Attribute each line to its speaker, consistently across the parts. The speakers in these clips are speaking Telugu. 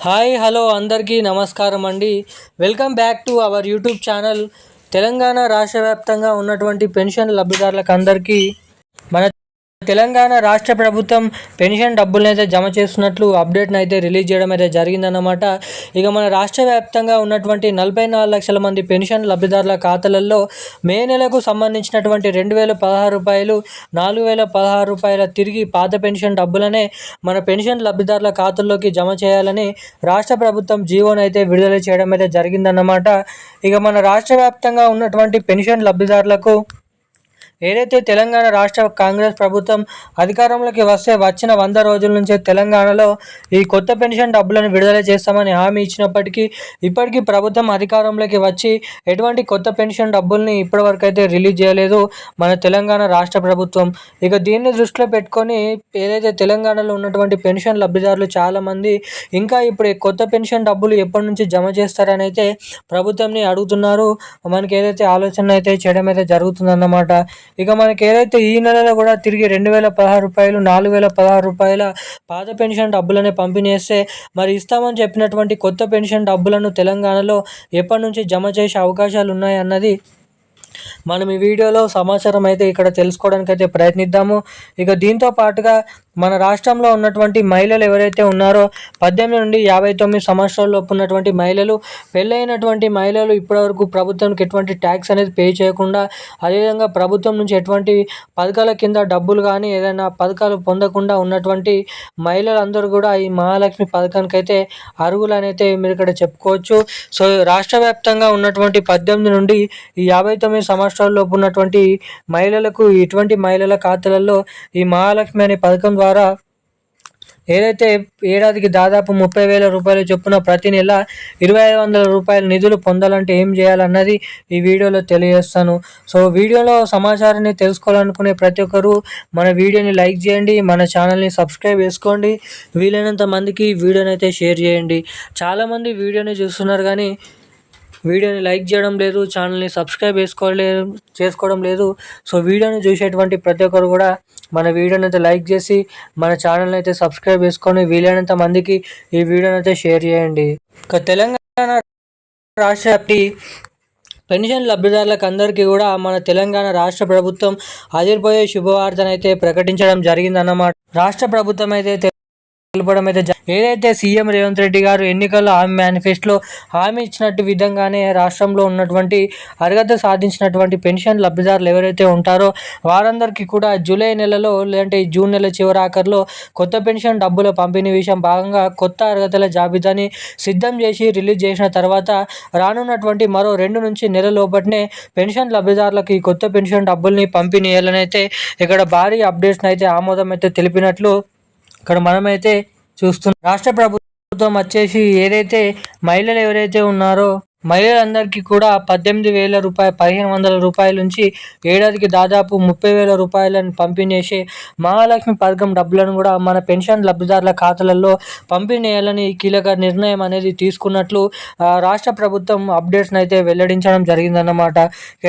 Speaker 1: హాయ్ హలో అందరికీ నమస్కారం అండి. Welcome back to our YouTube channel. Telangana రాష్ట్ర వ్యాప్తంగా ఉన్నటువంటి పెన్షన్ లబ్ధిదారులకు అందరికీ మన తెలంగాణ రాష్ట్ర ప్రభుత్వం పెన్షన్ డబ్బులను అయితే జమ చేస్తున్నట్లు అప్డేట్ని అయితే రిలీజ్ చేయడం అయితే జరిగిందన్నమాట. ఇక మన రాష్ట్ర వ్యాప్తంగా ఉన్నటువంటి 44 లక్షల మంది పెన్షన్ లబ్ధిదారుల ఖాతాలలో మే నెలకు సంబంధించినటువంటి 2016 రూపాయలు, 4016 రూపాయల తిరిగి పాత పెన్షన్ డబ్బులనే మన పెన్షన్ లబ్ధిదారుల ఖాతాల్లోకి జమ చేయాలని రాష్ట్ర ప్రభుత్వం జీవోను అయితే విడుదల చేయడం అయితే జరిగిందన్నమాట. ఇక మన రాష్ట్ర వ్యాప్తంగా ఉన్నటువంటి పెన్షన్ లబ్ధిదారులకు ఏదైతే తెలంగాణ రాష్ట్ర కాంగ్రెస్ ప్రభుత్వం అధికారంలోకి వచ్చిన 100 రోజుల నుంచే తెలంగాణలో ఈ కొత్త పెన్షన్ డబ్బులను విడుదల చేస్తామని హామీ ఇచ్చినప్పటికీ ఇప్పటికీ ప్రభుత్వం అధికారంలోకి వచ్చి ఎటువంటి కొత్త పెన్షన్ డబ్బుల్ని ఇప్పటివరకు అయితే రిలీజ్ చేయలేదు మన తెలంగాణ రాష్ట్ర ప్రభుత్వం. ఇక దీన్ని దృష్టిలో పెట్టుకొని ఏదైతే తెలంగాణలో ఉన్నటువంటి పెన్షన్ లబ్ధిదారులు చాలామంది ఇంకా ఇప్పుడు కొత్త పెన్షన్ డబ్బులు ఎప్పటి నుంచి జమ చేస్తారని అయితే ప్రభుత్వంని అడుగుతున్నారు. మనకి ఏదైతే ఆలోచన అయితే చేయడం అయితే జరుగుతుందన్నమాట. ఇక మనకి ఏదైతే ఈ నెలలో కూడా తిరిగి 2016 రూపాయలు, 4016 రూపాయల పాత పెన్షన్ డబ్బులని పంపిణీ చేస్తే మరి ఇస్తామని చెప్పినటువంటి కొత్త పెన్షన్ డబ్బులను తెలంగాణలో ఎప్పటి నుంచి జమ చేసే అవకాశాలు ఉన్నాయి అన్నది మనం ఈ వీడియోలో సమాచారం అయితే ఇక్కడ తెలుసుకోవడానికి అయితే ప్రయత్నిద్దాము. ఇక దీంతో పాటుగా మన రాష్ట్రంలో ఉన్నటువంటి మహిళలు ఎవరైతే ఉన్నారో 18 నుండి 59 సంవత్సరాల లోపు ఉన్నటువంటి మహిళలు, పెళ్ళైనటువంటి మహిళలు ఇప్పటివరకు ప్రభుత్వానికి ఎటువంటి ట్యాక్స్ అనేది పే చేయకుండా, అదేవిధంగా ప్రభుత్వం నుంచి ఎటువంటి పథకాల కింద డబ్బులు కానీ ఏదైనా పథకాలు పొందకుండా ఉన్నటువంటి మహిళలందరూ కూడా ఈ మహాలక్ష్మి పథకానికి అయితే అర్హులని అయితే మీరు ఇక్కడ చెప్పుకోవచ్చు. సో రాష్ట్ర వ్యాప్తంగా ఉన్నటువంటి 18 నుండి ఈ 59 సంవత్సరాల లోపు ఉన్నటువంటి మహిళలకు ఇటువంటి మహిళల ఖాతాలలో ఈ మహాలక్ష్మి అనే పథకం ద్వారా ఏదైతే ఏడాదికి దాదాపు 30,000 రూపాయల చొప్పున ప్రతి నెల 2,500 రూపాయల నిధులు పొందాలంటే ఏం చేయాలన్నది ఈ వీడియోలో తెలియజేస్తాను. సో వీడియోలో సమాచారాన్ని తెలుసుకోవాలనుకునే ప్రతి ఒక్కరు మన వీడియోని లైక్ చేయండి, మన ఛానల్ని సబ్స్క్రైబ్ చేసుకోండి, వీలైనంత మందికి వీడియోని అయితే షేర్ చేయండి. చాలామంది వీడియోని చూస్తున్నారు కానీ వీడియోని లైక్ చేయడం లేదు, ఛానల్ని సబ్స్క్రైబ్ చేసుకోవడం లేదు. సో వీడియోని చూసేటువంటి ప్రతి ఒక్కరు కూడా మన వీడియోని అయితే లైక్ చేసి మన ఛానల్ని అయితే సబ్స్క్రైబ్ చేసుకొని వీలైనంత మందికి ఈ వీడియోని అయితే షేర్ చేయండి. ఇక తెలంగాణ రాష్ట్ర పెన్షన్ లబ్ధిదారులకు అందరికీ కూడా మన తెలంగాణ రాష్ట్ర ప్రభుత్వం అదిరిపోయే శుభవార్తను అయితే ప్రకటించడం జరిగిందన్నమాట. రాష్ట్ర ప్రభుత్వం అయితే తెలపడం అయితే ఏదైతే సీఎం రేవంత్ రెడ్డి గారు ఎన్నికల్లో మేనిఫెస్టోలో హామీ ఇచ్చినట్టు విధంగానే రాష్ట్రంలో ఉన్నటువంటి అర్హత సాధించినటువంటి పెన్షన్ లబ్ధిదారులు ఎవరైతే ఉంటారో వారందరికీ కూడా జూలై నెలలో లేదంటే జూన్ నెల చివరాఖరులో కొత్త పెన్షన్ డబ్బుల పంపిణీ విషయం భాగంగా కొత్త అర్హతల జాబితాని సిద్ధం చేసి రిలీజ్ చేసిన తర్వాత రానున్నటువంటి మరో 2 నుంచి నెల లోపటినే పెన్షన్ లబ్ధిదారులకు ఈ కొత్త పెన్షన్ డబ్బుల్ని పంపిణీ చేయాలని అయితే ఇక్కడ భారీ అప్డేట్స్ని అయితే ఆమోదం అయితే తెలిపినట్లు ఇక్కడ మనమైతే చూస్తున్నాం. రాష్ట్ర ప్రభుత్వం వచ్చేసి ఏదైతే మహిళలు ఎవరైతే ఉన్నారో మహిళలందరికీ కూడా 18,000 రూపాయలు, 1,500 రూపాయల నుంచి ఏడాదికి దాదాపు 30,000 రూపాయలను పంపిణీ చేసే మహాలక్ష్మి పథకం డబ్బులను కూడా మన పెన్షన్ లబ్ధిదారుల ఖాతాలలో పంపిణీ చేయాలని కీలక నిర్ణయం అనేది తీసుకున్నట్లు రాష్ట్ర ప్రభుత్వం అప్డేట్స్ని అయితే వెల్లడించడం జరిగిందన్నమాట.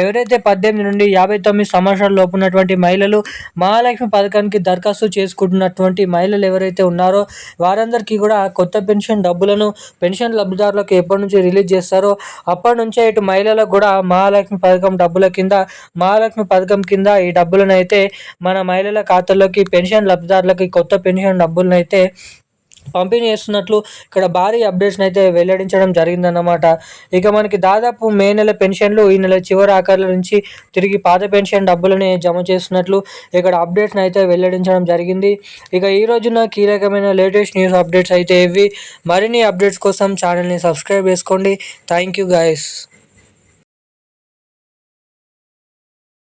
Speaker 1: ఎవరైతే 18 నుండి 59 సంవత్సరాల లోపు ఉన్నటువంటి మహిళలు మహాలక్ష్మి పథకానికి దరఖాస్తు చేసుకుంటున్నటువంటి మహిళలు ఎవరైతే ఉన్నారో వారందరికీ కూడా కొత్త పెన్షన్ డబ్బులను పెన్షన్ లబ్ధిదారులకు ఎప్పటి నుంచి రిలీజ్ చేస్తారో అప్పటి నుంచే ఇటు మహిళలకు కూడా మహాలక్ష్మి పథకం కింద ఈ డబ్బులను అయితే మన మహిళల ఖాతాల్లోకి పెన్షన్ లబ్ధిదారులకి కొత్త పెన్షన్ డబ్బులను అయితే పంపిణీ చేస్తున్నట్లు ఇక్కడ భారీ అప్డేట్స్ని అయితే వెల్లడించడం జరిగిందన్నమాట. ఇక మనకి దాదాపు మే నెల పెన్షన్లు ఈ నెల చివరి ఆఖరుల నుంచి తిరిగి పాత పెన్షన్ డబ్బులని జమ చేస్తున్నట్లు ఇక్కడ అప్డేట్స్ని అయితే వెల్లడించడం జరిగింది. ఇక ఈ రోజున కీలకమైన లేటెస్ట్ న్యూస్ అప్డేట్స్ అయితే ఇవి. మరిన్ని అప్డేట్స్ కోసం ఛానల్ని సబ్స్క్రైబ్ చేసుకోండి. Thank you guys.